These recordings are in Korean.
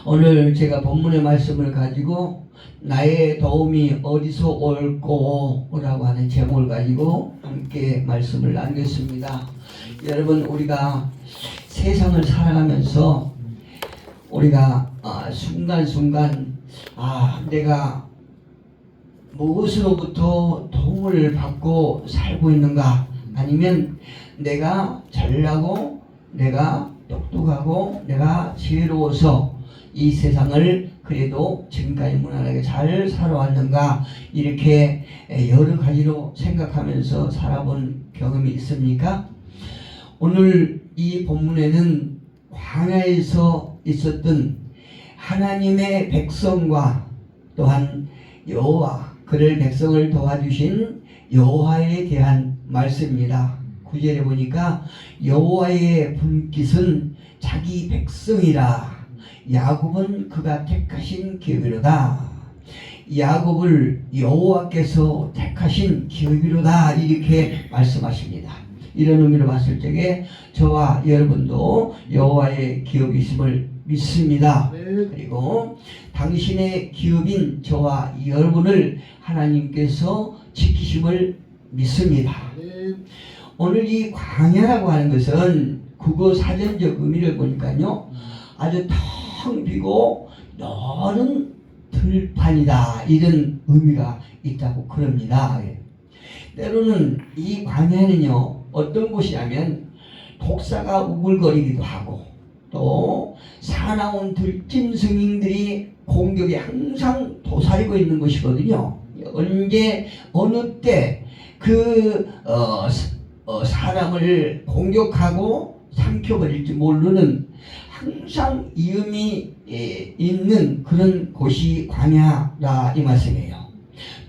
오늘 제가 본문의 말씀을 가지고 나의 도움이 어디서 올꼬 라고 하는 제목을 가지고 함께 말씀을 나누겠습니다. 여러분, 우리가 세상을 살아가면서 우리가 순간순간 내가 무엇으로부터 도움을 받고 살고 있는가, 아니면 내가 잘나고 내가 똑똑하고 내가 지혜로워서 이 세상을 그래도 지금까지 무난하게 잘 살아왔는가, 이렇게 여러 가지로 생각하면서 살아본 경험이 있습니까? 오늘 이 본문에는 광야에서 있었던 하나님의 백성과 또한 여호와, 그를 백성을 도와주신 여호와에 대한 말씀입니다. 9절에 보니까 여호와의 분깃은 자기 백성이라, 야곱은 그가 택하신 기업이로다. 야곱을 여호와께서 택하신 기업이로다, 이렇게 말씀하십니다. 이런 의미로 봤을 적에 저와 여러분도 여호와의 기업이심을 믿습니다. 그리고 당신의 기업인 저와 여러분을 하나님께서 지키심을 믿습니다. 오늘 이 광야라고 하는 것은 국어 사전적 의미를 보니까요, 아주 텅 비고 너는 들판이다, 이런 의미가 있다고 그럽니다. 때로는 이 광야는요, 어떤 곳이냐면 독사가 우글거리기도 하고 또 사나운 들짐승들이 공격에 항상 도사리고 있는 것이거든요. 언제 어느 때 사람을 공격하고 삼켜버릴지 모르는 항상 위험이 있는 그런 곳이 광야라, 이 말씀이에요.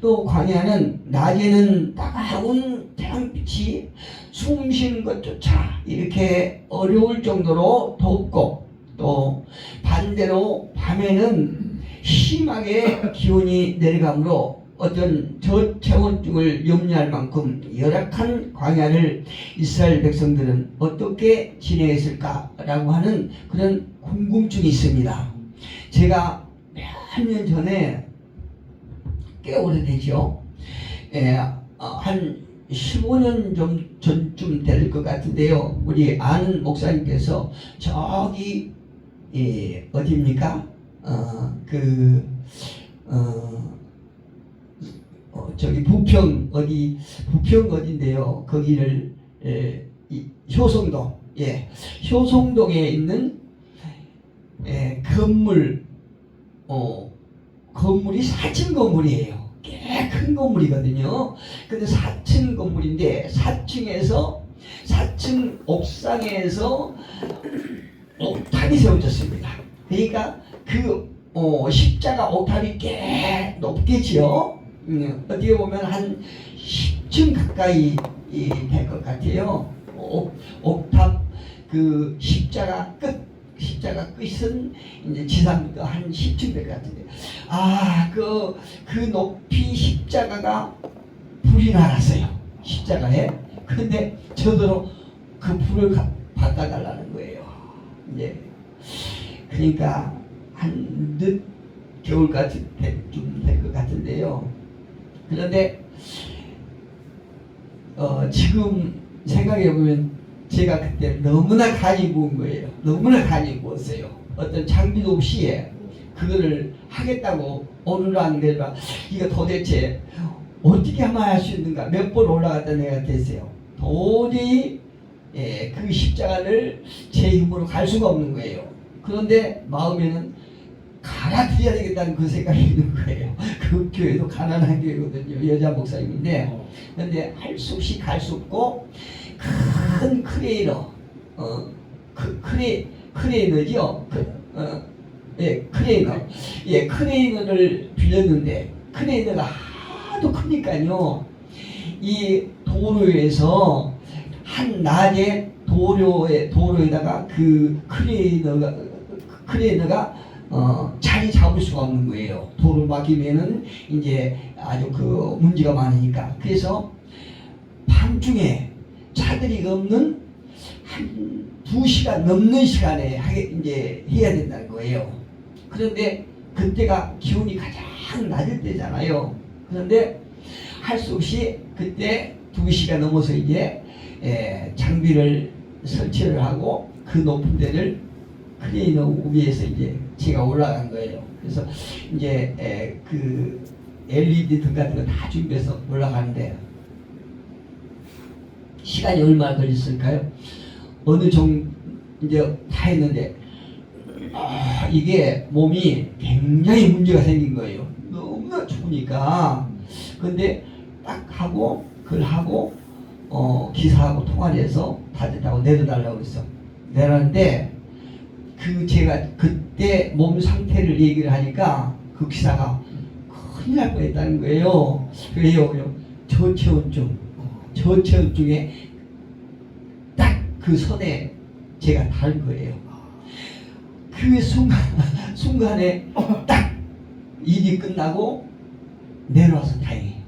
또 광야는 낮에는 따가운 태양빛이 숨 쉬는 것조차 이렇게 어려울 정도로 덥고, 또 반대로 밤에는 심하게 기온이 내려가므로 어떤 저체온증을 염려할 만큼 열악한 광야를 이스라엘 백성들은 어떻게 지내했을까라고 하는 그런 궁금증이 있습니다. 제가 몇 년 전에, 꽤 오래되죠. 한 15년 전쯤 될 것 같은데요, 우리 아는 목사님께서 저기 어디입니까? 저기 부평 어딘데요. 거기를 효성동, 효성동에 있는 건물이 4층 건물이에요. 꽤 큰 건물이거든요. 근데 4층 건물인데 4층 옥상에서 옥탑이 세워졌습니다. 그러니까 십자가 옥탑이 꽤 높겠지요. 어떻게 보면 한 10층 가까이 될 것 같아요. 옥탑 십자가 끝은 이제 지상부터 한 10층 될 것 같은데, 그 높이 십자가가 불이 날았어요, 십자가에. 근데 저더러 그 불을 바꿔달라는 거예요. 이제 그러니까 한 늦 겨울까지 좀 될 것 같은데요. 그런데 지금 생각해 보면 제가 그때 너무나 간이 부은 거예요. 너무나 간이 부었어요. 어떤 장비도 없이 그거를 하겠다고 오르라는 게 아니라, 이거 도대체 어떻게 하면 할 수 있는가, 몇 번 올라갔다 내가 됐어요. 도저히 그 십자가를 제 힘으로 갈 수가 없는 거예요. 그런데 마음에는 갈아드려야 되겠다는 그 생각이 있는 거예요. 그 교회도 가난한 교회거든요. 여자 목사님인데, 그런데 할 수 없이 갈 수 없고, 큰 크레이너, 크레이너죠. 크레이너를 빌렸는데, 크레이너가 하도 크니까요, 이 도로에서 한 낮에 도로에다가 그 크레이너가 자리 잡을 수가 없는 거예요. 도로 막히면은 이제 아주 문제가 많으니까. 그래서 밤중에 차들이 없는 한 2시간 넘는 시간에 이제 해야 된다는 거예요. 그런데 그때가 기온이 가장 낮을 때잖아요. 그런데 할 수 없이 그때 2시가 넘어서 이제 장비를 설치를 하고 그 높은 데를 크레인을 위에서 이제 제가 올라간 거예요. 그래서 이제 그 LED 등 같은 거 다 준비해서 올라가는데 시간이 얼마나 걸렸을까요? 어느 정도 이제 다 했는데 이게 몸이 굉장히 문제가 생긴 거예요. 너무나 추우니까. 근데 딱 하고 그걸 하고 기사하고 통화를 해서 다 됐다고 내려달라고 그랬어. 내렸는데 그 제가 그때 몸 상태를 얘기를 하니까 그 기사가 큰일 날 뻔했다는 거예요. 왜요? 저체온증에 딱 그 선에 제가 닿은 거예요. 그 순간에 딱 일이 끝나고 내려와서 다행이에요.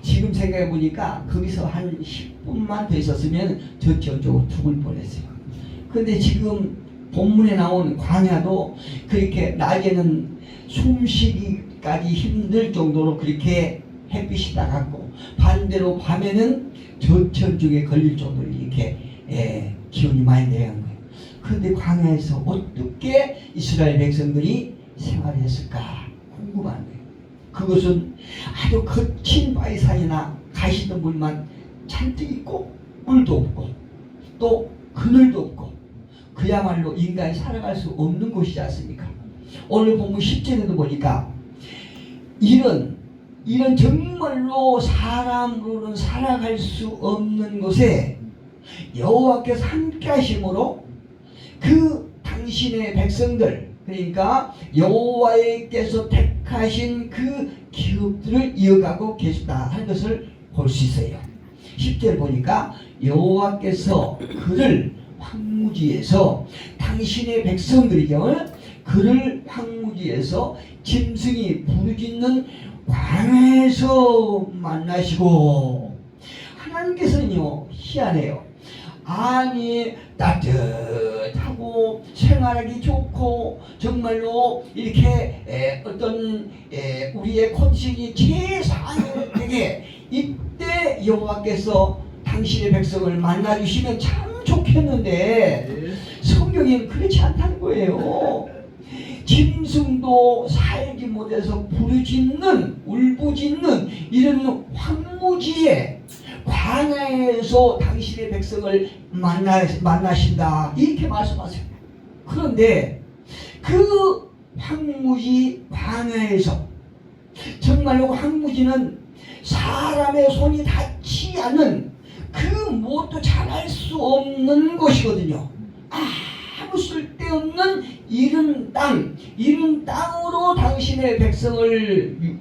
지금 생각해 보니까 거기서 한 10분만 더 있었으면 저쪽으로 죽을 뻔했어요. 근데 지금 본문에 나온 광야도 그렇게 낮에는 숨쉬기까지 힘들 정도로 그렇게 햇빛이 따갑고 반대로 밤에는 저체온증에 걸릴 정도로 이렇게 기온이 많이 내려간 거예요. 그런데 광야에서 어떻게 이스라엘 백성들이 생활했을까 궁금한 거예요. 그것은 아주 거친 바위산이나 가시덤불만 잔뜩 있고 물도 없고 또 그늘도 없고 그야말로 인간이 살아갈 수 없는 곳이지 않습니까? 오늘 본문 10절에도 보니까 이런 정말로 사람으로는 살아갈 수 없는 곳에 여호와께서 함께 하심으로 그 당신의 백성들, 그러니까 여호와께서 택하신 그 기업들을 이어가고 계시다 하는 것을 볼 수 있어요. 10절 보니까 여호와께서 그를 황무지에서 당신의 백성들이죠. 그를 황무지에서 짐승이 부르짖는 광야에서 만나시고, 하나님께서는요 희한해요. 아니 따뜻하고 생활하기 좋고 정말로 이렇게 어떤 우리의 컨디션이 최상되게 이때 여호와께서 당신의 백성을 만나주시면 참 좋겠는데 성경에는 그렇지 않다는 거예요. 짐승도 살지 못해서 부르짖는 울부짖는 이런 황무지에 광야에서 당신의 백성을 만나신다 이렇게 말씀하세요. 그런데 그 황무지 광야에서 정말로 황무지는 사람의 손이 닿지 않는 그 무엇도 잘할 수 없는 곳이거든요. 아무 쓸데없는 이른 땅으로 당신의 백성을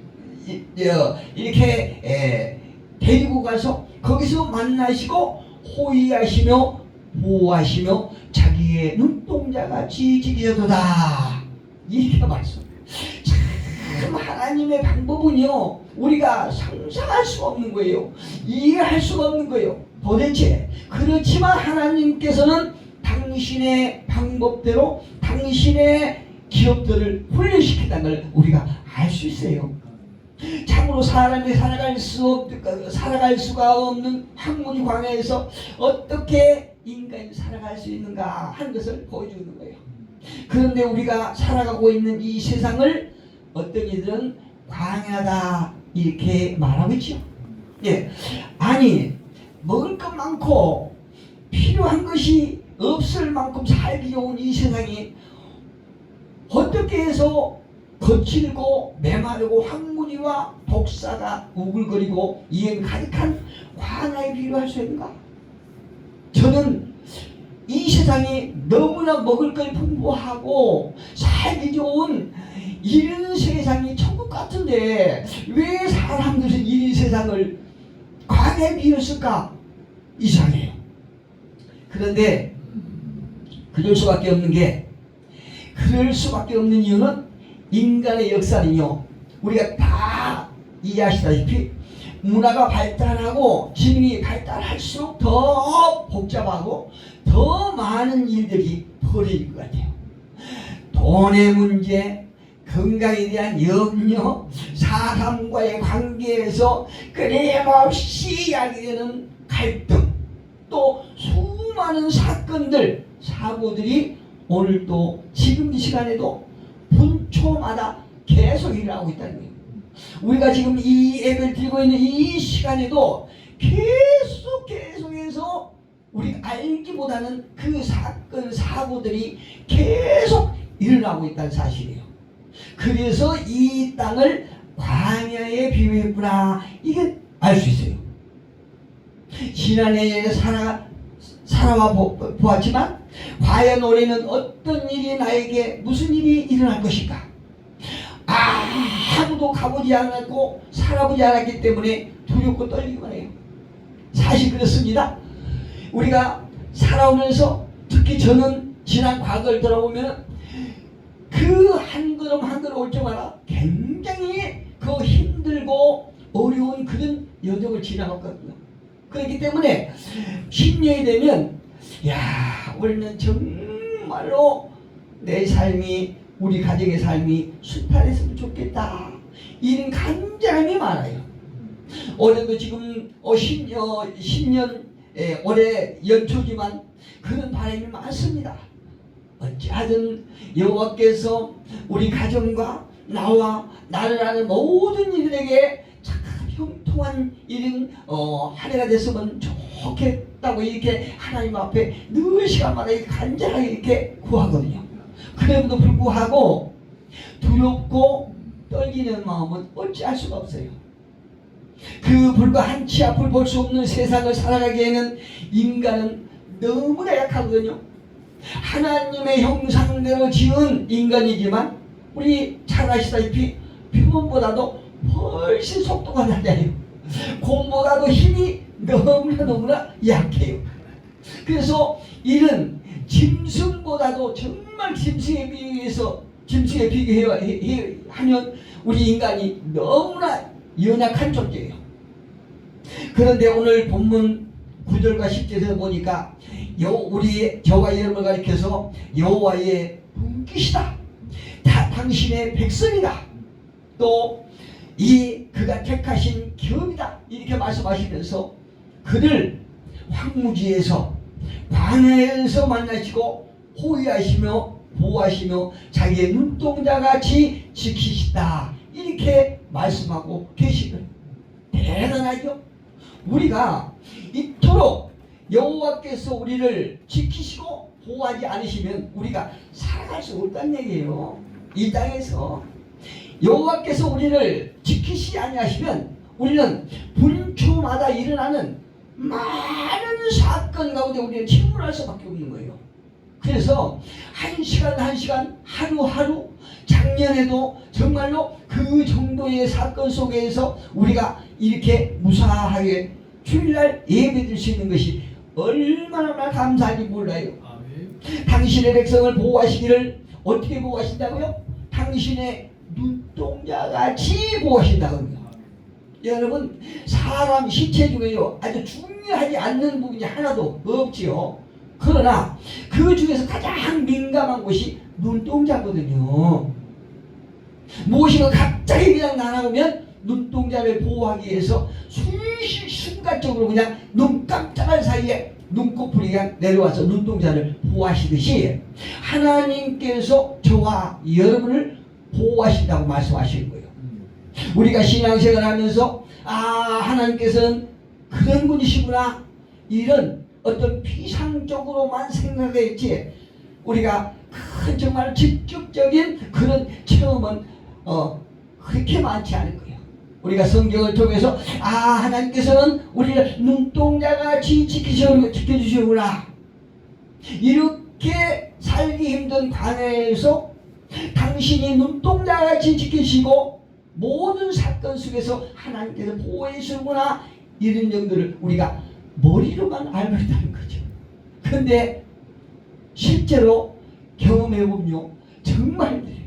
이렇게 데리고 가서 거기서 만나시고 호의하시며 보호하시며 자기의 눈동자같이 지키셔도다 이렇게 말씀해요. 참 하나님의 방법은요 우리가 상상할 수가 없는 거예요. 이해할 수가 없는 거예요. 도대체 그렇지만 하나님께서는 당신의 방법대로 당신의 기업들을 훈련시킨다는 걸 우리가 알 수 있어요. 참으로 사람이 살아갈 수가 없는 황무지 광야에서 어떻게 인간이 살아갈 수 있는가 하는 것을 보여주는 거예요. 그런데 우리가 살아가고 있는 이 세상을 어떤 이들은 광야다 이렇게 말하고 있죠. 예, 아니 먹을 것 많고 필요한 것이 없을 만큼 살기 좋은 이 세상이 어떻게 해서 거칠고 메마르고 황무지와 독사가 우글거리고 이행 가득한 광야에 비유할 수 있는가? 저는 이 세상이 너무나 먹을 걸 풍부하고 살기 좋은 이런 세상이 천국 같은데 왜 사람들은 이 세상을 광야에 비웠을까? 이상해요. 그런데 그럴 수밖에 없는 이유는 인간의 역사는요 우리가 다 이해하시다시피 문화가 발달하고 지능이 발달할수록 더 복잡하고 더 많은 일들이 벌어질 것 같아요. 돈의 문제, 건강에 대한 염려, 사람과의 관계에서 끊임없이 야기되는 갈등, 또 수많은 사건들, 사고들이 오늘 또 지금 이 시간에도 분초마다 계속 일어나고 있다는 거예요. 우리가 지금 이 예배를 드리고 있는 이 시간에도 계속해서 우리가 알지 못하는 그 사건, 사고들이 계속 일어나고 있다는 사실이에요. 그래서 이 땅을 광야에 비유했구나, 이게 알 수 있어요. 지난해에 살아와 보았지만 과연 올해는 어떤 일이 나에게 무슨 일이 일어날 것인가? 아무도 가보지 않았고 살아보지 않았기 때문에 두렵고 떨리기만 해요. 사실 그렇습니다. 우리가 살아오면서 특히 저는 지난 과거를 돌아보면 그 한 걸음 한 걸음 올 때마다 굉장히 그 힘들고 어려운 그런 여정을 지나갔거든요. 그렇기 때문에 10년이 되면 야, 우리는 정말로 내 삶이, 우리 가정의 삶이 순탄했으면 좋겠다, 이런 간절함이 많아요. 올해도 지금 10년 올해 연초지만 그런 바람이 많습니다. 어찌하든 여호와께서 우리 가정과 나와 나를 아는 모든 이들에게 참 형통한 이런 한 해가 됐으면 좋겠다고 이렇게 하나님 앞에 늘 시간마다 간절하게 이렇게 구하거든요. 그럼에도 불구하고 두렵고 떨리는 마음은 어찌할 수가 없어요. 그 불과 한 치 앞을 볼 수 없는 세상을 살아가기에는 인간은 너무나 약하거든요. 하나님의 형상대로 지은 인간이지만 우리 잘 아시다시피 표본보다도 훨씬 속도가 낮아요. 곰보다도 힘이 너무나 약해요. 그래서 이런 짐승보다도 정말 짐승에 비교하면 우리 인간이 너무나 연약한 존재예요. 그런데 오늘 본문 9절과 10절에서 보니까 저와 여러분을 가리켜서 여호와의 분깃이다, 당신의 백성이다, 또 그가 택하신 기업이다, 이렇게 말씀하시면서 그를 황무지에서 광야에서 만나시고 호위하시며 보호하시며 자기의 눈동자같이 지키시다, 이렇게 말씀하고 계시거든요. 대단하죠? 우리가 이토록 여호와께서 우리를 지키시고 보호하지 않으시면 우리가 살아갈 수 없다는 얘기예요. 이 땅에서 여호와께서 우리를 지키시지 아니하시면 우리는 분초마다 일어나는 많은 사건 가운데 우리는 침몰할 수밖에 없는 거예요. 그래서 한 시간 하루하루, 작년에도 정말로 그 정도의 사건 속에서 우리가 이렇게 무사하게 주일날 예배드릴 수 있는 것이 얼마나 감사한지 몰라요. 당신의 백성을 보호하시기를 어떻게 보호하신다고요? 당신의 눈동자같이 보호하신다고요. 여러분, 사람 시체 중에요 아주 중요하지 않는 부분이 하나도 없지요. 그러나 그 중에서 가장 민감한 곳이 눈동자거든요. 무엇인가 갑자기 그냥 날아오면 눈동자를 보호하기 위해서 순간적으로 그냥 눈 깜짝할 사이에 눈꺼풀이 그냥 내려와서 눈동자를 보호하시듯이 하나님께서 저와 여러분을 보호하신다고 말씀하시는 거예요. 우리가 신앙생활 하면서 하나님께서는 그런 분이시구나, 이런 어떤 피상적으로만 생각했지 우리가 큰 정말 직접적인 그런 체험은 그렇게 많지 않을 거예요. 우리가 성경을 통해서 하나님께서는 우리를 눈동자같이 지켜주시구나, 이렇게 살기 힘든 광야에서 당신이 눈동자같이 지키시고 모든 사건 속에서 하나님께서 보호해 주시구나, 이런 정도를 우리가 머리로만 알고 있다는 거죠. 그런데 실제로 경험해보면 정말 힘들어요.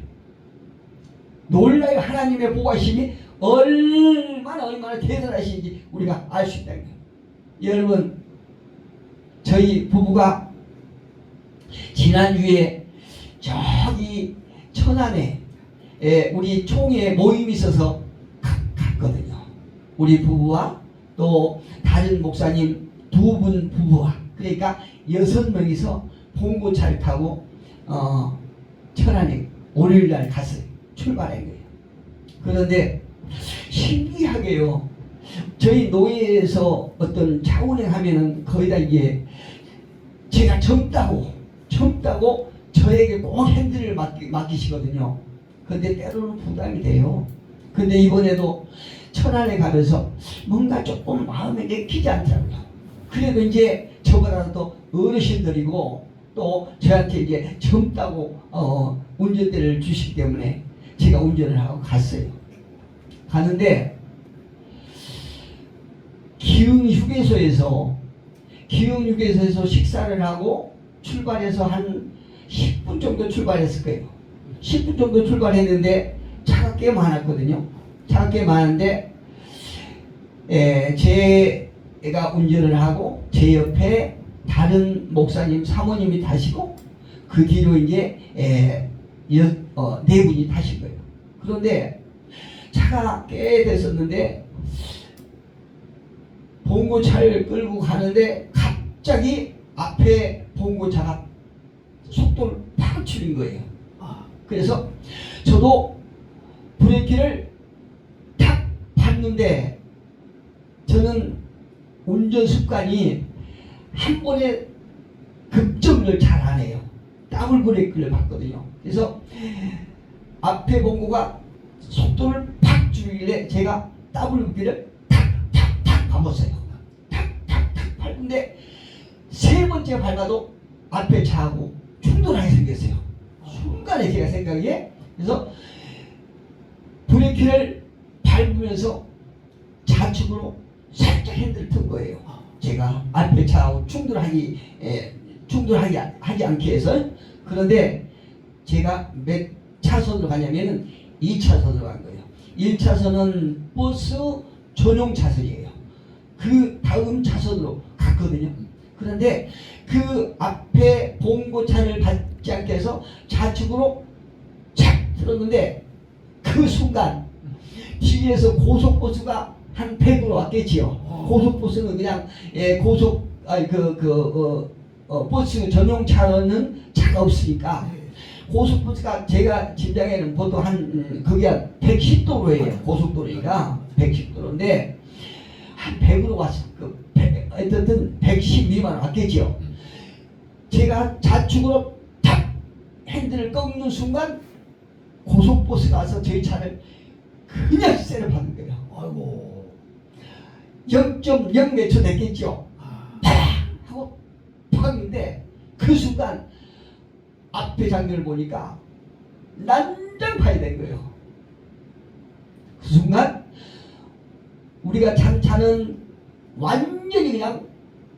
놀라요. 하나님의 보호하심이 얼마나 대단하신지 우리가 알 수 있다는 거예요. 여러분, 저희 부부가 지난주에 저기 천안에 우리 총회 모임이 있어서 갔거든요. 우리 부부와 또 다른 목사님 2분 부부와, 그러니까 6명이서 봉고차를 타고 천안에 월요일날 갔어요. 출발한 거예요. 그런데 신기하게요, 저희 노예에서 어떤 차운행 하면은 거의 다 이게 제가 젊다고 저에게 꼭 핸들을 맡기시거든요. 근데 때로는 부담이 돼요. 근데 이번에도 천안에 가면서 뭔가 조금 마음에 내키지 않더라고요. 그래도 이제 저보다도 어르신들이고 또 저한테 이제 젊다고 운전대를 주시기 때문에 제가 운전을 하고 갔어요. 가는데 기흥휴게소에서 식사를 하고 출발해서 한 10분 정도 출발했을 거예요. 10분 정도 출발했는데 차가 꽤 많았거든요. 차가 꽤 많은데 제가 운전을 하고 제 옆에 다른 목사님 사모님이 타시고 그 뒤로 이제 4분이 타신 거예요. 그런데 차가 꽤 됐었는데 봉고차를 끌고 가는데 갑자기 앞에 봉고차가 속도를 팍 줄인 거예요. 그래서 저도 브레이크를 탁 밟는데 저는 운전 습관이 한 번에 급정을 잘 안 해요. 더블 브레이크를 밟거든요. 그래서 앞에 봉고가 속도를 팍 줄이길래 제가 더블 브레이크를 탁탁탁 밟았어요. 탁탁탁 밟는데 세 번째 밟아도 앞에 차하고 충돌하게 생겼어요. 순간에 제가 생각에. 그래서 브레이크를 밟으면서 좌측으로 살짝 핸들을 튼 거예요. 제가 앞에 차하고 충돌하지 않게 해서. 그런데 제가 몇 차선으로 가냐면은 2차선으로 간 거예요. 1차선은 버스 전용 차선이에요. 그 다음 차선으로 갔거든요. 그런데 그 앞에 봉고차를 밟지 않게 해서 좌측으로 착 들었는데 그 순간 뒤에서 고속버스가 한 100으로 왔겠지요. 고속버스는 그냥 버스 전용 차는 차가 없으니까 고속버스가 제가 짐작에는 보통 그게 한 110도로예요. 고속도로니까 110도로인데 한 100으로 왔을 어쨌든 110 미만 왔겠죠. 제가 좌측으로 탁 핸들을 꺾는 순간 고속버스가 와서 저희 차를 그냥 쎄를 받는 거예요. 아이고. 0.0 몇 초 됐겠죠. 팍 하고 팍인데 그 순간 앞에 장면을 보니까 난장판이 된 거예요. 그 순간 우리가 차는 완전히 그냥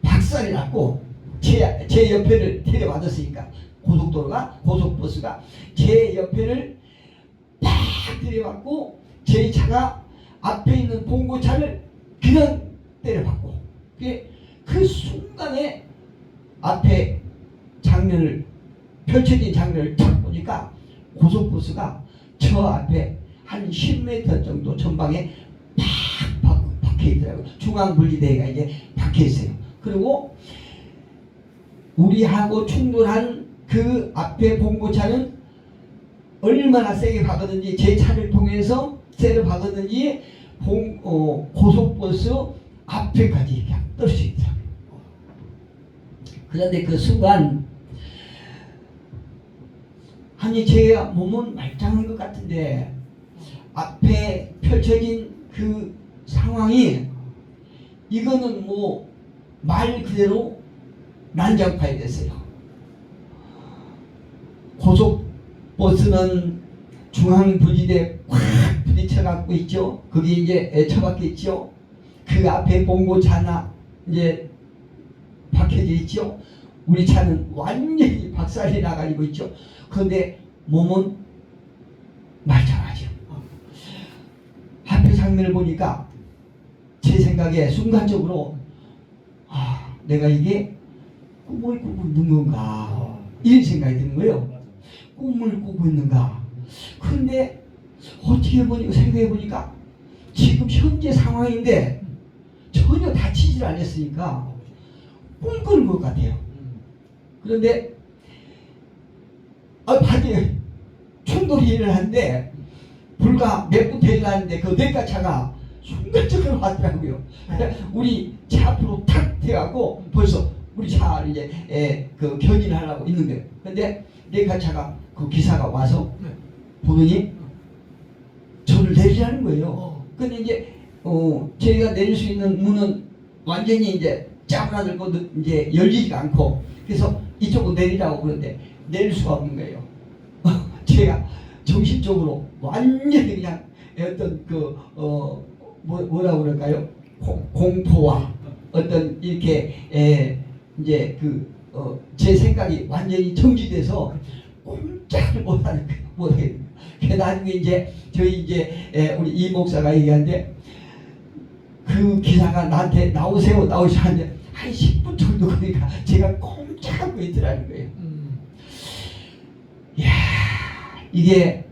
박살이 났고 제 옆에를 들여받았으니까 고속버스가 제 옆에를 팍 들여받고 제 차가 앞에 있는 봉고차를 그냥 때려받고 그 순간에 앞에 펼쳐진 장면을 딱 보니까 고속버스가 저 앞에 한 10m 정도 전방에 팍 박혀있더라고요. 중앙분리대가 이제 박혀있어요. 그리고 우리하고 충돌한 그 앞에 봉고차는 얼마나 세게 박았는지 제 차를 통해서 세게 박았는지 고속버스 앞에까지 그냥 떨어지더라고요. 그런데 그 순간 아니 제가 몸은 말짱한 것 같은데 앞에 펼쳐진 그 상황이 이거는 뭐 말 그대로 난장판이 됐어요. 고속버스는 중앙분리대 확 부딪혀 갖고 있죠. 그게 이제 처박혔죠. 그 앞에 봉고차나 이제 박혀져 있죠. 우리 차는 완전히 박살이 나가지고 있죠. 그런데 몸은 말짱하죠. 앞에 장면을 보니까 제 생각에 순간적으로 내가 이게 꿈을 꾸고 있는 건가 이런 생각이 드는 거예요. 꿈을 꾸고 있는가. 그런데 어떻게 보니까 생각해 보니까 지금 현재 상황인데 전혀 다치질 않았으니까 꿈꾸는 것 같아요. 그런데 바지에 충돌이 일어났는데 불과 몇 분 되지 않았는데 그 뇌가차가 순간적으로 왔더라고요. 우리 차 앞으로 탁 돼갖고 벌써 우리 차를 이제 그 견인하려고 있는 거예요. 근데 뇌가차가 그 기사가 와서 보더니 저를 내리라는 거예요. 근데 이제 저희가 내릴 수 있는 문은 완전히 이제 짜부라들고 이제 열리지가 않고 그래서 이쪽으로 내리라고 그러는데 내릴 수가 없는 거예요. 제가 정신적으로 완전히 그냥 어떤 뭐라고 그럴까요? 공포와 어떤 이렇게 이제 제 생각이 완전히 정지돼서 꼼짝을 못하는 거예요. 못하게 됩니다. 나중에 이제 저희 우리 이 목사가 얘기하는데 그 기사가 나한테 나오세요 하는데 한 10분 정도 그러니까 제가 꼼짝하고 있더라는 거예요. 이야, 이게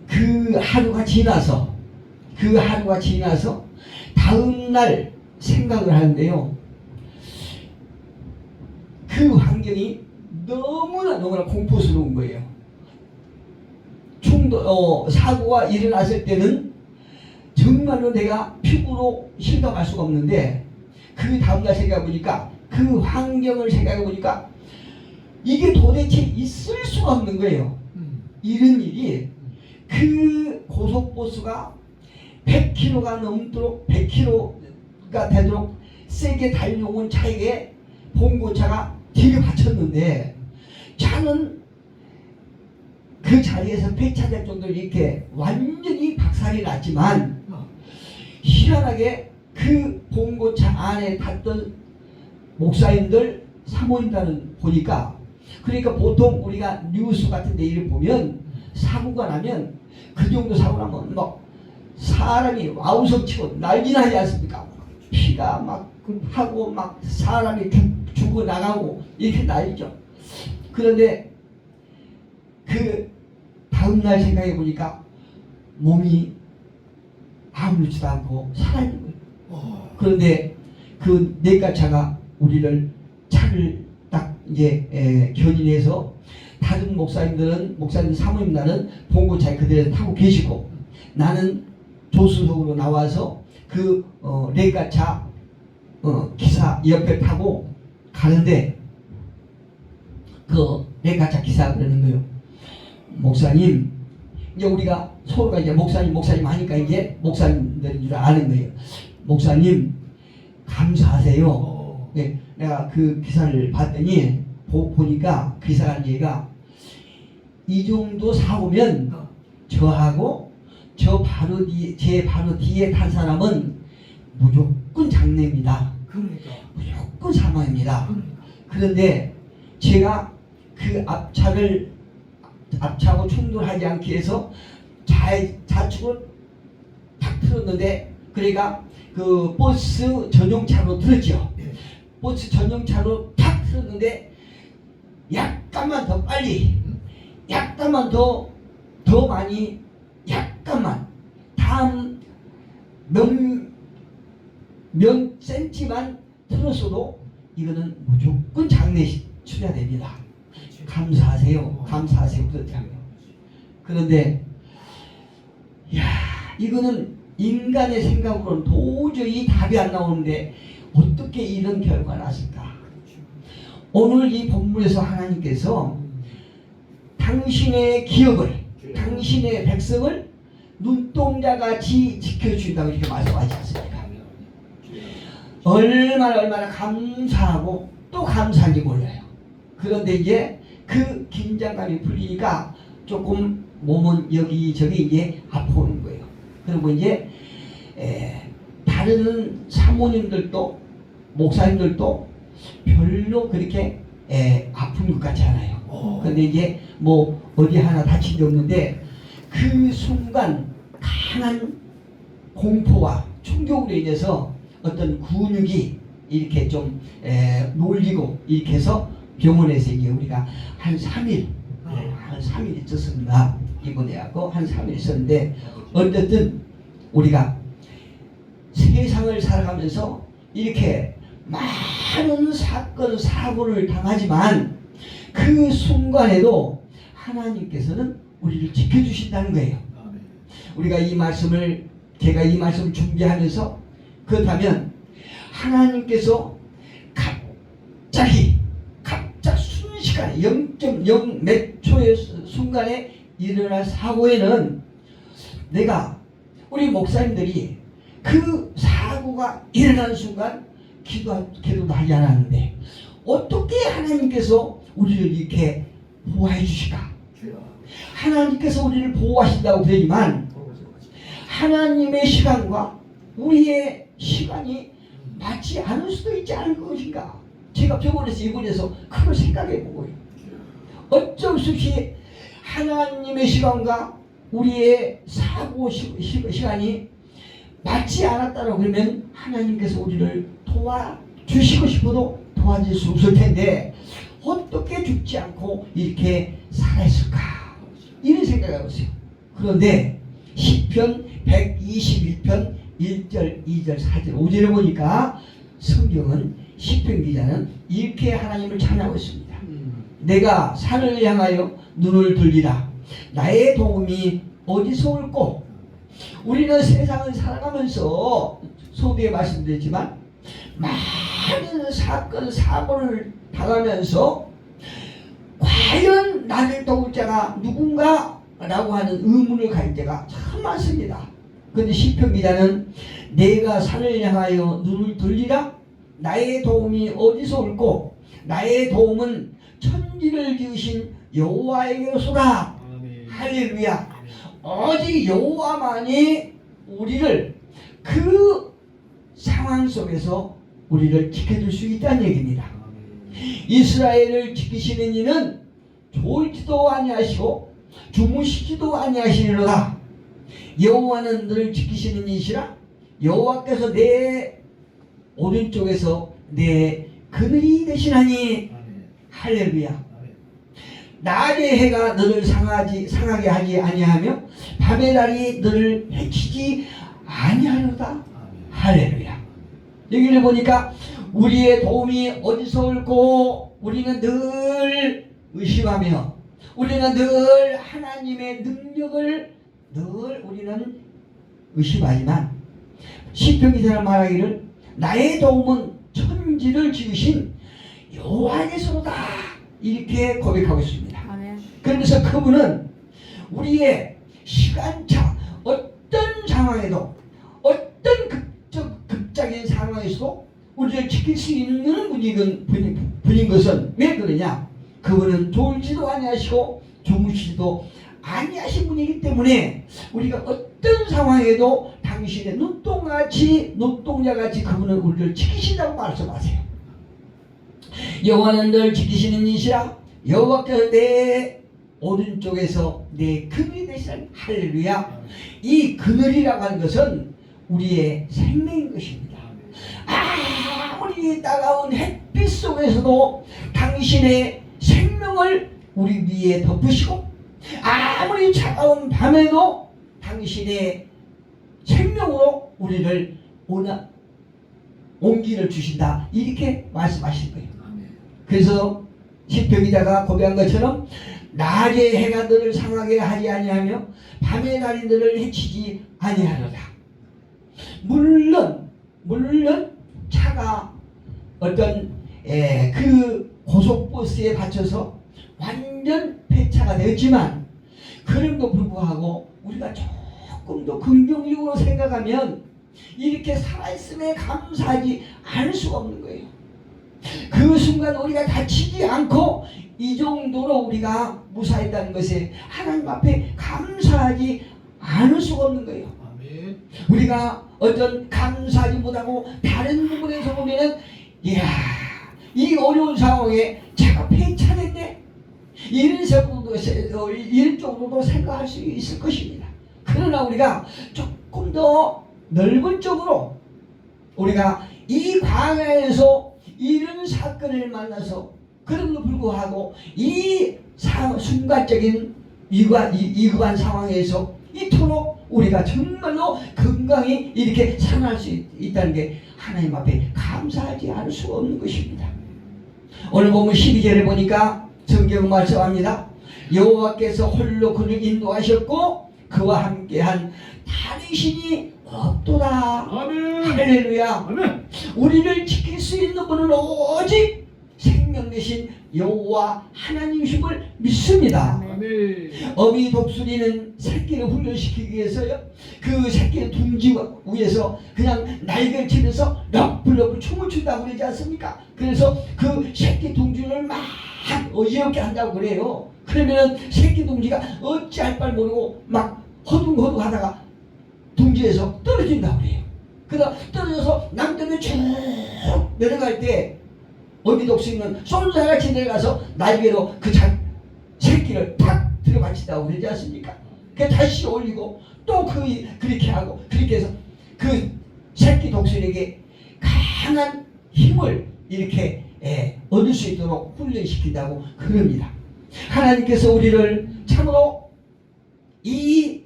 그 하루가 지나서 다음 날 생각을 하는데요. 그 환경이 너무나 공포스러운 거예요. 사고가 일어났을 때는 정말로 내가 피부로 실감할 수가 없는데 그 다음날 생각해 보니까 그 환경을 생각해 보니까 이게 도대체 있을 수가 없는 거예요. 이런 일이 그 고속버스가 100km가 넘도록 100km가 되도록 세게 달려온 차에게 봉고차가 뒤를 받쳤는데 차는 그 자리에서 폐차될 정도로 이렇게 완전히 박살이 났지만 희한하게 그 봉고차 안에 탔던 목사님들 사모님들은 보니까 그러니까 보통 우리가 뉴스 같은 데 일을 보면 사고가 나면 그 정도 사고 나면 막 사람이 와우성치고 난리나 하지 않습니까? 피가 막 하고 막 사람이 죽어 나가고 이렇게 난리죠. 그런데 그 다음날 생각해 보니까 몸이 아무렇지도 않고 살아있는 거예요. 그런데 그 뇌가차가 우리를 차를 딱 이제 견인해서 다른 목사님 사모님들은 봉고차에 그대로 타고 계시고 나는 조수석으로 나와서 그 뇌가차 기사 옆에 타고 가는데 그 뇌가차 기사가 그러는 거예요. 목사님, 이제 우리가 서로가 이제 목사님 하니까 이제 목사님들인 줄 아는 거예요. 목사님 감사하세요. 네, 내가 그 기사를 봤더니 보니까 기사라는 얘기가 이 정도 사고면 저하고 제 바로 뒤에 탄 사람은 무조건 장례입니다. 그러니까. 무조건 사망입니다. 그런데 제가 그 앞차하고 충돌하지 않기 위해서 좌측으로 탁 틀었는데 그러니까 그 버스 전용차로 들었죠. 버스 전용차로 탁 틀었는데 약간만 더 빨리 약간만 더 많이 약간만 다음 몇 센치만 틀었어도 이거는 무조건 장례 치러야 됩니다. 감사하세요. 그렇다고요. 그런데 이거는 인간의 생각으로는 도저히 답이 안 나오는데 어떻게 이런 결과가 났을까? 오늘 이 본문에서 하나님께서 당신의 기업을 당신의 백성을 눈동자같이 지켜주신다고 이렇게 말씀하지 않습니까? 얼마나 감사하고 또 감사한지 몰라요. 그런데 이제 그 긴장감이 풀리니까 조금 몸은 여기저기 이제 아파오는 거예요. 그리고 이제 다른 사모님들도 목사님들도 별로 그렇게 아픈 것 같지 않아요. 근데 이제 뭐 어디 하나 다친 게 없는데 그 순간 강한 공포와 충격으로 인해서 어떤 근육이 이렇게 좀 놀리고 이렇게 해서 병원에서 이제 우리가 한 3일 한 3일 있었습니다. 입원해갖고 한 3일 있었는데, 어쨌든 우리가 세상을 살아가면서 이렇게 많은 사건 사고를 당하지만 그 순간에도 하나님께서는 우리를 지켜주신다는 거예요. 우리가 이 말씀을, 제가 이 말씀을 준비하면서, 그렇다면 하나님께서 갑자기 순식간에 0.0 몇 초의 순간에 일어날 사고에는 내가, 우리 목사님들이 그 사고가 일어나는 순간 기도도 하지 않았는데 어떻게 하나님께서 우리를 이렇게 보호해 주실까? 하나님께서 우리를 보호하신다고 그러지만 하나님의 시간과 우리의 시간이 맞지 않을 수도 있지 않을 것인가? 제가 병원에서 입원해서 그걸 생각해 보고요. 어쩔 수 없이 하나님의 시간과 우리의 사고 시간이 맞지 않았다고 그러면 하나님께서 우리를 도와주시고 싶어도 도와줄 수 없을 텐데 어떻게 죽지 않고 이렇게 살아있을까? 이런 생각을 해보세요. 그런데 시편 121편 1절, 2절, 4절, 5절에 보니까 성경은 시편 기자는 이렇게 하나님을 찬양하고 있습니다. 내가 산을 향하여 눈을 들리라. 나의 도움이 어디서 올꼬? 우리는 세상을 살아가면서 소두에 말씀드렸지만 많은 사건 사고를 당하면서 과연 나를 도울 자가 누군가? 라고 하는 의문을 가질 때가 참 많습니다. 그런데 시편 기자는 내가 산을 향하여 눈을 들리라. 나의 도움이 어디서 올꼬? 나의 도움은 천지를 지으신 여호와에게로소다. 할렐루야. 오직 여호와만이 우리를 그 상황 속에서 우리를 지켜줄 수 있다는 얘기입니다. 이스라엘을 지키시는 이는 졸지도 아니하시고 주무시지도 아니하시리로다. 여호와는 너를 지키시는 이시라. 여호와께서 내 오른쪽에서 내 그늘이 되시나니. 할렐루야. 낮의 해가 너를 상하게 하지 아니하며 밤의 달이 너를 해치지 아니하리로다. 할렐루야. 여기를 보니까 우리의 도움이 어디서 올고 우리는 늘 의심하며 우리는 늘 하나님의 능력을 늘 우리는 의심하지만 시편 기자는 말하기를 나의 도움은 천지를 지으신 여호와께서로다. 이렇게 고백하고 있습니다. 그러면서 그분은 우리의 시간차 어떤 상황에도 어떤 극적인 상황에서도 우리를 지킬 수 있는 분인 것은 왜 그러냐? 그분은 졸지도 아니하시고 주무시지도 아니하신 분이기 때문에 우리가 어떤 상황에도 당신의 눈동자같이 그분은 우리를 지키신다고 말씀하세요. 여호와는 널 지키시는 이시라. 여호와께서 내 오른쪽에서 내 그늘이 되시라. 할렐루야. 이 그늘이라고 하는 것은 우리의 생명인 것입니다. 아무리 따가운 햇빛 속에서도 당신의 생명을 우리 위에 덮으시고 아무리 차가운 밤에도 당신의 생명으로 우리를 온기를 주신다. 이렇게 말씀하신 거예요. 그래서 시편 기자가 고백한 것처럼 낮의 해가 너를 상하게 하지 아니하며 밤의 달이 너를 해치지 아니하리라. 물론 차가 어떤 그 고속버스에 받쳐서 완전 폐차가 되었지만 그럼에도 불구하고 우리가 조금 더 긍정적으로 생각하면 이렇게 살아있음에 감사하지 않을 수가 없는 거예요. 그 순간 우리가 다치지 않고 이 정도로 우리가 무사했다는 것에 하나님 앞에 감사하지 않을 수가 없는 거예요. 아멘. 우리가 어떤 감사하지 못하고 다른 부분에서 보면은 이야 이 어려운 상황에 차가 폐차됐네 이런 쪽으로도 생각할 수 있을 것입니다. 그러나 우리가 조금 더 넓은 쪽으로 우리가 이 광야에서 이런 사건을 만나서 그럼에도 불구하고 이 순간적인 위급한 상황에서 이토록 우리가 정말로 건강히 이렇게 살아날 수 있다는 게 하나님 앞에 감사하지 않을 수가 없는 것입니다. 오늘 보면 12절에 보니까 성경 말씀합니다. 여호와께서 홀로 그를 인도하셨고 그와 함께한 다른 신이 없도다. 아멘. 할렐루야. 아멘. 우리를 지킬 수 있는 분은 오직 생명 되신 여호와 하나님이심을 믿습니다. 아멘. 어미 독수리는 새끼를 훈련시키기 위해서요, 그 새끼를 둥지 위에서 그냥 날개를 치면서 러플러플 춤을 춘다고 그러지 않습니까? 그래서 그 새끼 둥지를 막 어지럽게 한다고 그래요. 그러면 새끼 둥지가 어찌할 바를 모르고 막 허둥허둥 하다가 둥지에서 떨어진다고 그래요. 그러다 떨어져서 남쪽에 쭉 내려갈 때 어미 독수리는 쏜살같이 내려가서 날개로 그 새끼를 탁 들어받친다고 그러지 않습니까? 그 다시 올리고 또 그렇게 하고 그렇게 해서 그 새끼 독수리에게 강한 힘을 이렇게 얻을 수 있도록 훈련시킨다고 그럽니다. 하나님께서 우리를 참으로 이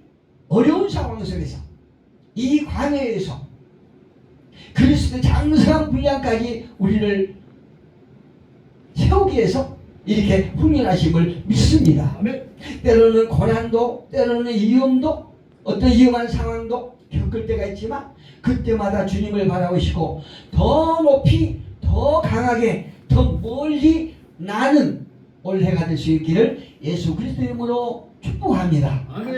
어려운 상황 속에서 이 광야에서 그리스도의 장성한 분량까지 우리를 세우기 위해서 이렇게 훈련하심을 믿습니다. 아멘. 때로는 고난도, 때로는 위험도, 어떤 위험한 상황도 겪을 때가 있지만 그때마다 주님을 바라보시고 더 높이, 더 강하게, 더 멀리 나는 올해가 될 수 있기를 예수 그리스도의 이름으로 축복합니다. 아멘.